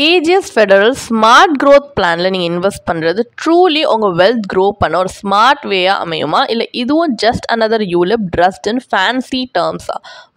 AGS Federal Smart Growth Planல நீங்க invest பண்றது truly உங்க வெல்த் க்ரோ பண்ண ஒரு ஸ்மார்ட் வேயா அமையுமா இல்ல இதுவும் just another ULIP dressed in fancy terms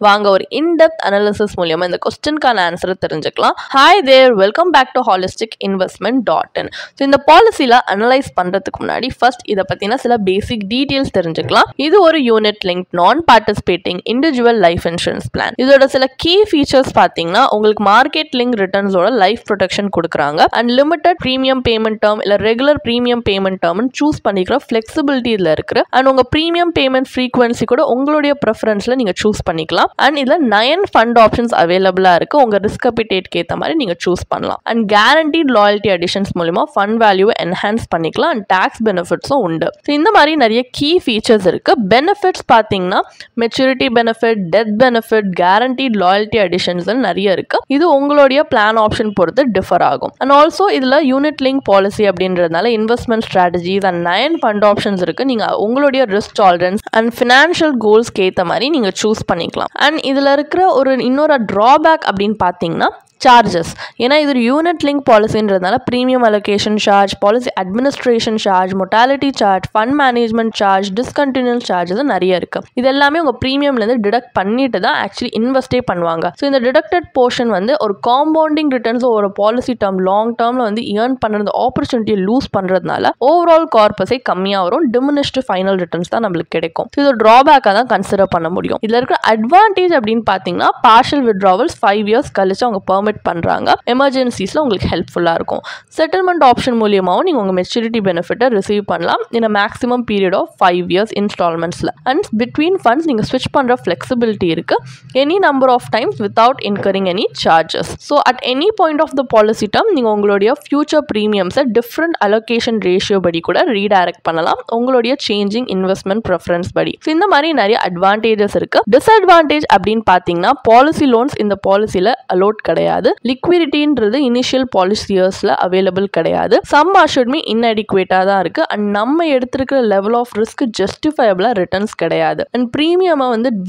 வாங்க ஒரு in-depth analysis மூலமா இந்த क्वेश्चनக்கான ஆன்சரை தெரிஞ்சுக்கலாம். Hi there, welcome back to holisticinvestment.in. So இந்த பாலிசியில் அனலைஸ் பண்ணுறதுக்கு முன்னாடி ஃபர்ஸ்ட் இதை பற்றின சில பேசிக் டீட்டெயில்ஸ் தெரிஞ்சுக்கலாம். இது ஒரு யூனிட் லிங்க் நான் participating individual life insurance plan. இதோட சில கீ ஃபீச்சர்ஸ் பார்த்தீங்கன்னா உங்களுக்கு மார்க்கெட் லிங்க் ரிட்டர்ன்ஸோட லைஃப் ப்ரொடெக்ஷன் கொடுக்குறாங்க and limited premium payment term இல்லை ரெகுலர் ப்ரீமியம் பேமெண்ட் டேர்ம்னு சூஸ் பண்ணிக்கிற ஃப்ளெக்சிபிலிட்டி இதில் இருக்கு அண்ட் உங்கள் ப்ரீமியம் பேமெண்ட் ஃப்ரீக்வன்சி கூட உங்களுடைய ப்ரெஃபரன்ஸில் நீங்கள் சூஸ் பண்ணிக்கலாம் அண்ட் இதில் 9 ஃபண்ட் ஆப்ஷன்ஸ் அவைலபிளாக இருக்குது. உங்கள் ரிஸ்க் அப்பிடேட்க்கு ஏற்ற மாதிரி நீங்கள் சூஸ் பண்ணலாம் அண்ட் கேரண்டீட் லாயல்ட்டி அடிஷன்ஸ் மூலிமா ஃபண்ட் வேல்யூவை என்ஹான்ஸ் பண்ணிக்கலாம் அண்ட் டேக்ஸ் பெனிஃபிட்ஸும் உண்டு. ஸோ இந்த மாதிரி நிறைய கீ ஃபீச்சர்ஸ் இருக்குது. பெனிஃபிட்ஸ் பார்த்தீங்கன்னா maturity benefit, death benefit, guaranteed loyalty additions நிறைய இருக்குது. இது உங்களுடைய பிளான் ஆப்ஷன் பொறுத்து டிஃபர் ஆகும் அண்ட் ஆல்சோ இதில் யூனிட் லிங்க் பாலிசி அப்படின்றதுனால investment strategies and 9 fund options இருக்குது. நீங்கள் உங்களுடைய ரிஸ்க் டாலரன்ஸ் அண்ட் ஃபினான்ஷியல் கோல்ஸ்க்கு ஏற்ற மாதிரி நீங்கள் சூஸ் பண்ணிக்கலாம். அண்ட் இதில் இருக்கிற இன்னொரு ட்ராபேக் அப்படின்னு பார்த்தீங்கன்னா சார்ஜஸ். ஏன்னா இது ஒரு யூனிட் லிங்க் பாலிசின்றதுனால premium allocation charge, policy administration charge, mortality charge, fund management charge, discontinuance charges நிறைய இருக்கு. இது எல்லாமே உங்கள் ப்ரீமியம்லேருந்து டிடக்ட் பண்ணிட்டு தான் ஆக்சுவலி இன்வெஸ்டே பண்ணுவாங்க. ஸோ இந்த டிடக்டட் போர்ஷன் ஒரு காம்பவுண்டிங் ரிட்டர்ன்ஸ் ஒரு பாலிசி டேர்ம் லாங் டேர்மில் ஏர்ன் பண்ணுறது ஆப்பர்ச்சுனிட்டியை லூஸ் பண்ணுறதுனால ஓவரால் கார்பஸை கம்மியாக வரும். டிமினிஷ்டு ஃபைனல் ரிட்டர்ன்ஸ் தான் நம்மளுக்கு கிடைக்கும். ஸோ இது ஒரு ட்ராபேக்காக தான் கன்சிடர் பண்ண முடியும். இதில் இருக்கிற அட்வான்டேஜ் அப்படின்னு பார்த்தீங்கன்னா பார்ஷியல் வித்ட்ராவல்ஸ் 5 years கழிச்சு அவங்க பெர்மிட் பண்றாங்க. எமர்ஜென்சிஸ்ல உங்களுக்கு ஹெல்ப்ஃபுல்லா இருக்கும். செட்டில்மெண்ட் ஆப்ஷன் மூலமாவும் நீங்க உங்க மெச்சூரிட்டி பெனிஃபிட்டை ரிசீவ் பண்ணலாம் in a maximum period of 5 years இன்ஸ்டால்மெண்ட்ஸ்ல அண்ட் பிட்வீன் ஃபண்ட்ஸ் நீங்க ஸ்விட்ச் பண்ற ஃபிளெக்சிபிலிட்டி இருக்கு any number of times without incurring any charges. So at any point of the policy term நீங்க உங்களுடைய ஃபியூச்சர் ப்ரீமியம்ஸை டிஃப்ரெண்ட் அலோகேஷன் ரேஷியோ படி கூட ரீடைரக்ட் பண்ணலாம் உங்களுடைய சேஞ்சிங் இன்வெஸ்ட்மெண்ட் ப்ரெஃபரன்ஸ் படி. ஸோ இந்த மாதிரி நிறைய அட்வான்டேஜஸ் இருக்கு. டிஸ்அட்வான்டேஜ் அப்படின்னு பார்த்தீங்கன்னா பாலிசி லோன்ஸ் இந்த பாலிசியில அலோட் கிடையாது. லிக்விடிட்டின்றது இனிஷியல் பாலிசி இயர்ஸ்ல அவைலபிள் கிடையாது. சம் அஷ்யூர்ட்மே இன்அடிக்குவேட்டா தான் இருக்கு அண்ட் நம்ம எடுத்திருக்கிற லெவல் ஆஃப் ரிஸ்க் ஜஸ்டிஃபைபிளா ரிட்டர்ன்ஸ் கிடையாது and premium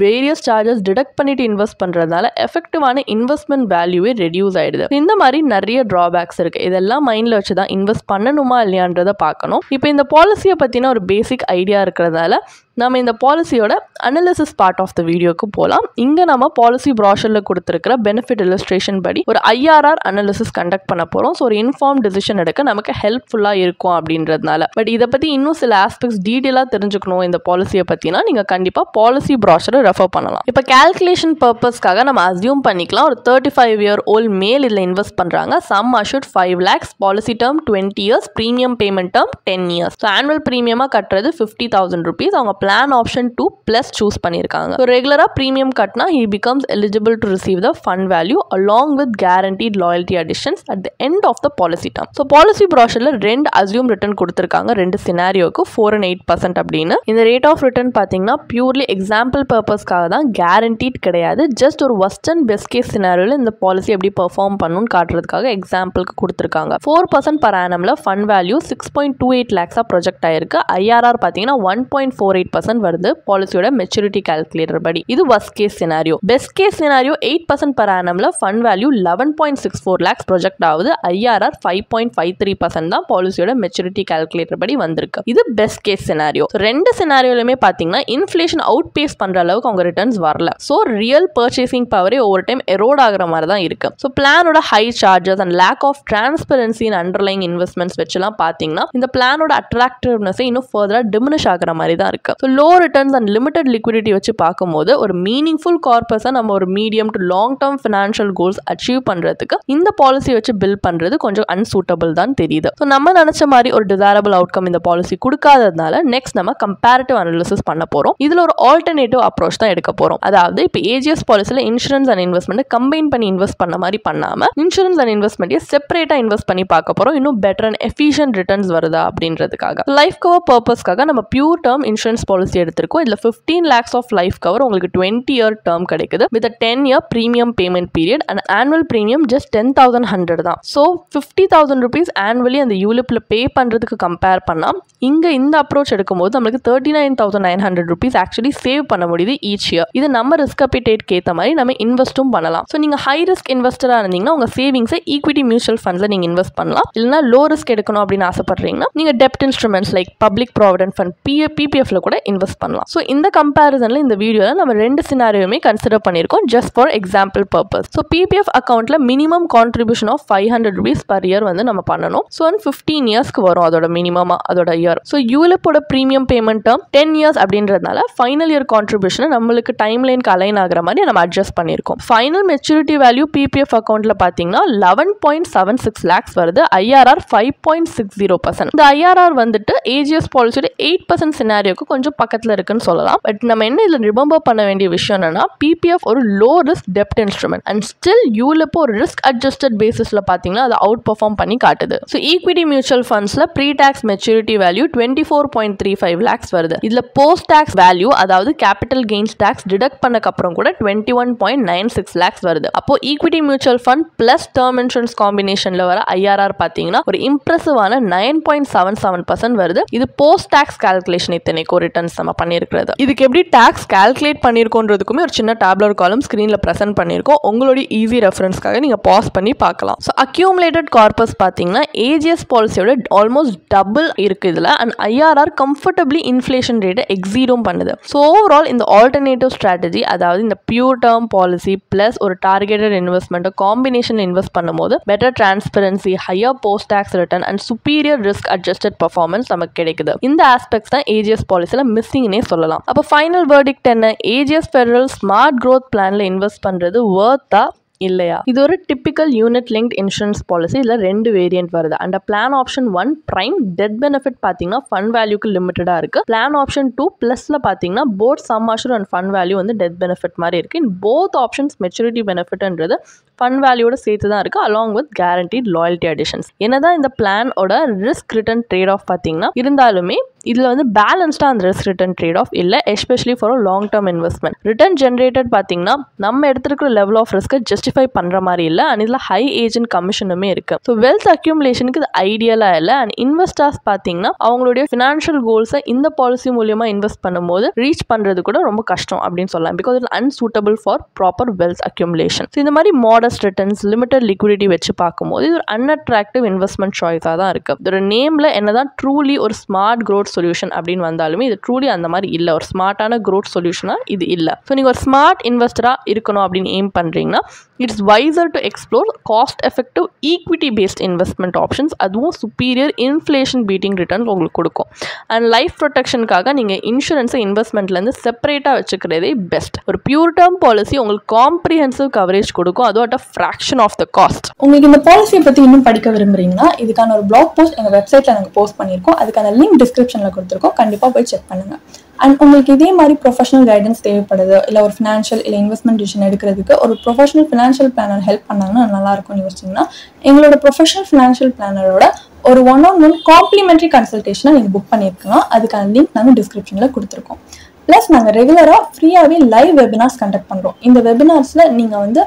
various charges detect பண்ணிட்டு இன்வெஸ்ட் பண்றதுனால எஃபெக்டிவான இன்வெஸ்ட்மெண்ட் வேல்யூவே ரெடியூஸ் ஆயிடுது. இந்த மாதிரி நிறைய டிராபேக்ஸ் இருக்கு. இதெல்லாம் மைண்ட்ல வச்சுதான் இன்வெஸ்ட் பண்ணணுமா இல்லையான்றதை பார்க்கணும். இப்போ இந்த பாலிசியை பத்தின ஒரு பேசிக் ஐடியா இருக்கிறதால நம்ம இந்த பாலிசியோட அனாலிசிஸ் பார்ட் ஆஃப் த வீடியோக்கு போகலாம். இங்கே நம்ம பாலிசி ப்ராஷரில் கொடுத்துருக்கிற பெனிஃபிட் இல்லஸ்ட்ரேஷன் படி ஒரு IRR அனாலிசிஸ் கண்டக்ட் பண்ண போகிறோம். ஸோ ஒரு இன்ஃபார்ம் டிசிஷன் எடுக்க நமக்கு ஹெல்ப்ஃபுல்லாக இருக்கும் அப்படின்றதுனால. பட் இதை பற்றி இன்னும் சில ஆஸ்பெக்ட்ஸ் டீட்டெயிலாக தெரிஞ்சுக்கணும் இந்த பாலிசியை பற்றினா நீங்கள் கண்டிப்பாக பாலிசி ப்ராஷரை ரெஃபர் பண்ணலாம். இப்போ கேல்குலேஷன் பர்பஸ்க்காக நம்ம அசியூம் பண்ணிக்கலாம் ஒரு 35 year old மேல் இதில் இன்வெஸ்ட் பண்ணுறாங்க. Sum assured 5 lakhs, policy term 20 years, premium payment term 10 years. So annual ப்ரீமியமாக கட்டுறது 50,000 rupees. அவங்க பிளான் ஆப்ஷன் 2 பிளஸ் சூஸ் பண்ணிருக்காங்க. So ரெகுலரா பிரீமியம் கட்டினா he becomes eligible to receive the fund value along with guaranteed loyalty additions at the end of the policy term. So policy brochureல ரெண்டு assume return கொடுத்திருக்காங்க ரெண்டு சினாரியோக்கு 4 and 8% அப்படின்னு. இந்த rate of return பாத்தீங்கன்னா purely example பர்பஸ்க்காக தான், guaranteed கிடையாது. Just ஒரு worst and best case சினாரியோல இந்த பாலிசி எப்படி பெர்ஃபார்ம் பண்ணுன்னு காட்டுறதுக்காக எக்ஸாம்பிளுக்கு கொடுத்திருக்காங்க. 4% per annumல ஃபண்ட் வேல்யூ 6.28 lakhs ப்ரொஜெக்ட் ஆயிருக்கு. IRR பாத்தீங்கன்னா 1.48% வருது பாலிசியோட மெச்சூரிட்டி கால்குலேட்டர் படி. இது worst case scenario. best case scenario 8% per annumல ஃபண்ட் வேல்யூ 11.64 lakhs ப்ரொஜெக்ட் ஆகுது. IRR 5.53% தான் பாலிசியோட மெச்சூரிட்டி கால்குலேட்டர் படி வந்திருக்கு. இது best case scenario. ரெண்டு சினாரியோலயுமே பாத்தீங்கன்னா இன்ஃப்ளேஷன் அவுட் பேஸ் பண்ற அளவுக்கு அவங்க ரிட்டர்ன்ஸ் வரல. ஸோ ரியல் பர்ச்சேசிங் பவரே ஓவர் டைம் எரோட் ஆகிற மாதிரி தான் இருக்கு. ஸோ பிளானோட high charges and lack of transparency in underlying investments வச்சுலாம் பாத்தீங்கன்னா இந்த பிளானோட அட்ராக்டிவ்னஸ் இன்னும் ஃபர்தரா டிமினிஷ் ஆகிற மாதிரி தான் இருக்கு. So low returns and limited liquidity வச்சு பார்க்கும்போது ஒரு மீனிங்ஃபுல் கார்பஸை நம்ம ஒரு medium to long term financial goals achieve பண்றதுக்கு இந்த பாலிசி வச்சு பில்ட் பண்றது கொஞ்சம் அன்சூட்டபிள் தான் தெரியுது. ஸோ நம்ம நினைச்ச மாதிரி ஒரு டிசைரபிள் அவுட்கம் இந்த பாலிசி கொடுக்காததுனால நெக்ஸ்ட் நம்ம கம்பேரிட்டிவ் அனாலிசிஸ் பண்ண போறோம். இதுல ஒரு ஆல்டர்னேட்டிவ் அப்ரோச் தான் எடுக்க போறோம். அதாவது இப்போ AGS பாலிசியில் இன்சூரன்ஸ் அண்ட் இன்வெஸ்ட்மெண்ட் கம்பைன் பண்ணி இன்வெஸ்ட் பண்ண மாதிரி பண்ணாம இன்சூரன்ஸ் அண்ட் இன்வெஸ்ட்மெண்ட்டை செப்பரேட்டா இன்வெஸ்ட் பண்ணி பார்க்க போறோம். இன்னும் பெட்டர் அண்ட் எஃபிஷியன்ட் ரிட்டர்ன்ஸ் வருதா அப்படின்றதுக்காக. லைஃப் கவர் பர்பஸ்க்காக நம்ம பியூர் டேர்ம் இன்சூரன்ஸ் பாலிசி எடுத்திருக்கோம். இதில் 15 lakhs ஆஃப் லைஃப் கவர் உங்களுக்கு 20-year டேர்ம் கிடைக்குது with 10-year premium payment period and annual premium just 10,100 தான். ஸோ 50,000 rupees ஆனுவலி அந்த யூலிப்பில் பே பண்ணுறதுக்கு கம்பேர் பண்ணால் இங்கே இந்த அப்ரோச் எடுக்கும்போது நம்மளுக்கு 39,900 rupees ஆக்சுவலி சேவ் பண்ண முடியுது ஈச் இயர். இது நம்ம ரிஸ்க் அப்பிடேட்க்கு ஏற்ற மாதிரி நம்ம இன்வெஸ்ட்டும் பண்ணலாம். ஸோ நீங்கள் ஹை ரிஸ்க் இன்வெஸ்டராக இருந்தீங்கன்னா உங்கள் சேவிங்ஸை ஈக்விட்டி மியூச்சுவல் ஃபண்ட்ஸில் நீங்கள் இன்வெஸ்ட் பண்ணலாம். இல்லைனா லோ ரிஸ்க் எடுக்கணும் அப்படின்னு ஆசைப்படுறீங்கன்னா நீங்கள் டெப்ட் instruments like public provident fund பிபிஎஃப்ல கூட இன்வெஸ்ட் பண்ணலாம். ஸோ இந்த கம்பேரிசனில் இந்த வீடியோவில் நம்ம 2 சினாரியோமே கன்சிடர் பண்ணியிருக்கோம் just for example purpose. So PPF அக்கௌண்ட்டில் minimum contribution of 500 rupees per year வந்து நம்ம பண்ணணும். ஸோ 15 yearsக்கு வரும் அதோட மினிமமாக அதோட இயர். ஸோ யூலிப்போட ப்ரீமியம் பேமெண்ட் டேர்ம் 10 years அப்படின்றதுனால ஃபைனல் இயர் கான்ட்ரிபியூஷனை நம்மளுக்கு டைம் லைனுக்கு அலைன் ஆகிற மாதிரி நம்ம அட்ஜஸ்ட் பண்ணியிருக்கோம். ஃபைனல் மெச்சூரிட்டி வேல்யூ பிபிஎஃப் அக்கௌண்ட்டில் பார்த்தீங்கன்னா 11.76 lakhs வருது. ஐஆர்ஆர் 5.60%. இந்த ஐஆர்ஆர் வந்துட்டு ஏஜிஎஸ் பாலிசியோட 8% சினாரியோக்கு கொஞ்சம் பக்கத்தில் இருக்குன்னு சொல்லலாம். பட் நம்ம என்ன இதில் ரிமெம்பர் பண்ண வேண்டிய விஷயம் என்னன்னா பிபிஎஃப் ஒரு லோ ரிஸ்க் டெப்ட் இன்ஸ்ட்ருமெண்ட் அண்ட் ஸ்டில் யூலிப்போ ஒரு ரிஸ்க் அட்ஜஸ்டட் பேசிஸில் பார்த்தீங்கன்னா அதை அவுட் பெர்ஃபார்ம் பண்ணி காட்டுது. ஸோ ஈக்விட்டி மியூச்சுவல் ஃபண்ட்ஸில் pre tax maturity value 24.35 lakhs வருது. இதில் போஸ்ட் டாக்ஸ் வேல்யூ அதாவது கேபிட்டல் கெயின்ஸ் டாக்ஸ் டிடக்ட் பண்ணக்கு அப்புறம் கூட 21.96 lakhs வருது. அப்போ equity mutual fund plus term insurance காம்பினேஷன்ல வர ஐஆர்ஆர் பார்த்தீங்கன்னா ஒரு இம்ப்ரெசிவான 9.77% வருது. இது போஸ்ட் டாக்ஸ் கால்குலேஷன் இத்தனைக்கும் ரிட்டர்ன்ஸ் நம்ம பண்ணியிருக்கிறது. இதுக்கு எப்படி டாக்ஸ் கால்குலேட் பண்ணியிருக்கோன்றதுக்குமே ஒரு சின்ன டேப்லர் காலம் ஸ்க்ரீனில் ப்ரெசென்ட் பண்ணியிருக்கோம். உங்களுடைய ஈஸி ரெஃபரன்ஸ்க்காக நீங்கள் பாஸ் பண்ணி பார்க்கலாம். ஸோ அக்யூமுலேட்டட் கார்பஸ் பார்த்தீங்கன்னா ஏஜிஎஸ் பாலிசியோட ஆல்மோஸ்ட் டபுள் இருக்குது இதில் அண்ட் ஐஆர்ஆர் கம்ஃபர்டபிளி இன்ஃப்ளேஷன் ரேட்டை எக்ஸீடும் பண்ணுது. ஸோ ஓவரால் இந்த ஆல்டர்னேட்டிவ் ஸ்ட்ராட்டஜி அதாவது இந்த பியூர் டேர்ம் பாலிசி பிளஸ் ஒரு டார்கெட்டட் இன்வெஸ்ட்மெண்ட் காம்பினேஷன் இன்வெஸ்ட் பண்ணும்போது better transparency, higher post tax return and superior risk adjusted performance நமக்கு கிடைக்குது. இந்த ஆஸ்பெக்ட்ஸ் தான் ஏஜிஎஸ் பாலிசியில் மிஸ்ஸிங்னே சொல்லலாம். அப்போ ஃபைனல் வேர்டிக்ட் என்ன? ஏஜிஎஸ் ஃபெடரல் ஸ்மார்ட் க்ரோத் பிளான்ல இன்வெஸ்ட் பண்றது வர்த்தா இல்லையா? இது ஒரு typical unit linked insurance policy. இதில் 2 வேரியன்ட் வருது. And plan option 1 prime death benefit பார்த்தீங்கன்னா ஃபண்ட் வேல்யூக்கு லிமிட்டடாக இருக்குது. பிளான் ஆப்ஷன் 2 ப்ளஸில் பார்த்தீங்கன்னா both sum assure and fund value வந்து டெத் பெனிஃபிட் மாதிரி இருக்குது. இன் போத் ஆப்ஷன்ஸ் மெச்சூரிட்டி பெனிஃபிட்ன்றது ஃபண்ட் வேல்யூட சேர்த்து தான் இருக்குது along with guaranteed loyalty additions. என்னதான் இந்த பிளானோட ரிஸ்க் ரிட்டர்ன் ட்ரேட் ஆஃப் பார்த்தீங்கன்னா இருந்தாலுமே இதில் வந்து பேலன்ஸ்டாக அந்த ரிஸ்க் ரிட்டர்ன் ட்ரேட் ஆஃப் இல்லை, especially for long term investment. Return generated பார்த்தீங்கன்னா நம்ம எடுத்துருக்கிற லெவல் ஆஃப் ரிஸ்க்கை ஜஸ்டிஃபை பண்ணுற மாதிரி இல்லை அண்ட் இதில் ஹை ஏஜென்ட் கமிஷனுமே இருக்குது. ஸோ வெல்த் அக்யூமுலேஷனுக்கு இது ஐடியலாக இல்லை அண்ட் இன்வெஸ்டர்ஸ் பார்த்தீங்கன்னா அவங்களுடைய ஃபினான்ஷியல் கோல்ஸை இந்த பாலிசி மூலியமாக இன்வெஸ்ட் பண்ணும்போது ரீச் பண்ணுறது கூட ரொம்ப கஷ்டம் அப்படின்னு சொல்லலாம். Because it unsuitable for proper wealth accumulation. So இந்த மாதிரி மாடஸ்ட் ரிட்டர்ன்ஸ் லிமிட்டட் லிக்விடிட்டி வச்சு பார்க்கும்போது இது ஒரு அன்அட்ராக்டிவ் இன்வெஸ்ட்மெண்ட் சாய்ஸாக தான் இருக்குது. இதோட நேமில் என்னதான் ட்ரூலி ஒரு ஸ்மார்ட் க்ரோத் சொல்யூஷன் அப்படின்னு வந்தாலுமே இது ட்ரூலி அந்த மாதிரி இல்லை. ஒரு ஸ்மார்ட்டான க்ரோத் சொல்யூஷனாக இது இல்லை. ஸோ நீங்கள் ஒரு ஸ்மார்ட் இன்வெஸ்டராக இருக்கணும் அப்படின்னு எய்ம் பண்ணுறீங்கன்னா it's wiser to explore cost effective equity based investment options. அதுவும் சுப்பீரியர் இன்ஃப்ளேஷன் பீட்டிங் ரிட்டர்ன்ஸ் உங்களுக்கு கொடுக்கும். அண்ட் லைஃப் ப்ரொடெக்ஷனுக்காக நீங்கள் இன்சூரன்ஸை இன்வெஸ்ட்மெண்ட்லேருந்து செப்பரேட்டாக வச்சுக்கிறதே பெஸ்ட். ஒரு பியூர் டேர்ம் பாலிசி உங்களுக்கு காம்ப்ரிஹென்சிவ் கவரேஜ் கொடுக்கும், அதுவும் at a fraction of the cost. உங்களுக்கு இந்த பாலிசியை பற்றி இன்னும் படிக்க விரும்புறீங்கன்னா இதுக்கான ஒரு பிளாக் போஸ்ட் எங்கள் வெப்சைட்டில் நாங்கள் போஸ்ட் பண்ணியிருக்கோம். அதுக்கான லிங்க் டிஸ்கிரிப்ஷனில் கொடுத்துருக்கோம். கண்டிப்பாக போய் செக் பண்ணுங்கள். அண்ட் உங்களுக்கு இதே மாதிரி ப்ரொஃபஷனல் கைடன்ஸ் தேவைப்படுது, இல்லை ஒரு ஃபினான்ஷியல் இல்லை இன்வெஸ்ட்மெண்ட் டிசிஷன் எடுக்கிறதுக்கு ஒரு ப்ரொஃபஷனல் ஃபினான்ஷியல் பிளானர் ஹெல்ப் பண்ணாங்கன்னா நல்லாயிருக்கும்னு யோசிச்சிங்கன்னா எங்களோட ப்ரொஃபஷனல் ஃபினான்ஷியல் பிளானரோட ஒரு 1-on-1 காம்ப்ளிமெண்ட்ரி கன்சல்டேஷனை நீங்கள் புக் பண்ணியிருக்கலாம். அதுக்கான லிங்க் நாங்கள் டிஸ்கிரிப்ஷனில் கொடுத்துருக்கோம். ப்ளஸ் நாங்கள் ரெகுலராக ஃப்ரீயாகவே லைவ் வெபினார்ஸ் கண்டக்ட் பண்ணுறோம். இந்த வெபினார்ஸில் நீங்கள் வந்து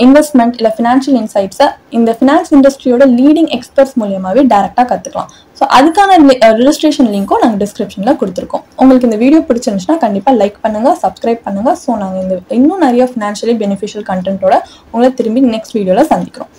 இன்வெஸ்ட்மெண்ட் இல்லை ஃபினான்ஷியல் இன்சைட்ஸை இந்த ஃபினான்ஸ் இண்டஸ்ட்ரியோட லீடிங் எக்ஸ்பர்ட்ஸ் மூலியமாகவே டேரெக்டாக கற்றுக்கலாம். ஸோ அதுக்கான ரெஜிஸ்ட்ரேஷன் லிங்க்கும் நாங்கள் டிஸ்கிரிப்ஷனில் கொடுத்துருக்கோம். உங்களுக்கு இந்த வீடியோ பிடிச்சிருந்துச்சுன்னா கண்டிப்பாக லைக் பண்ணுங்கள், சப்ஸ்கிரைப் பண்ணுங்கள். ஸோ நாங்கள் இன்னும் நிறைய ஃபினான்ஷியலி பெனிஃபிஷியல் கண்டென்ட்டோட உங்களை திரும்பி நெக்ஸ்ட் வீடியோவில் சந்திக்கிறோம்.